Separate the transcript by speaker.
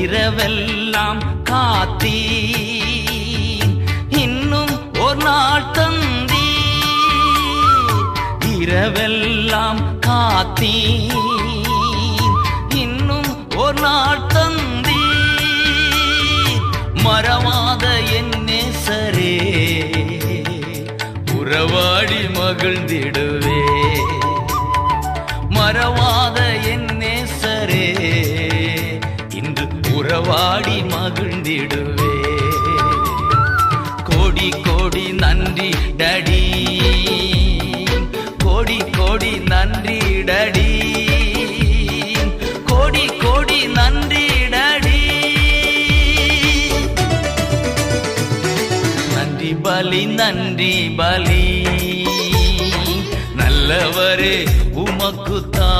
Speaker 1: இரவெல்லாம் காத்தீ இன்னும் ஒரு நாள் தந்தீ இரவெல்லாம் காத்தீ இன்னும் ஒரு நாள் தந்தீ மறவாத என் நேசரே உறவாடி மகிழ்ந்திடுவே மறவாத என் நேசரே இன்று உறவாடி மகிழ்ந்திடுவே கோடி கோடி நன்றி டடி கோடி கோடி நன்றி டடி கோடி கோடி நன்றி டடி நன்றி பலி நன்றி பலி நல்லவரே உமக்குத்தான்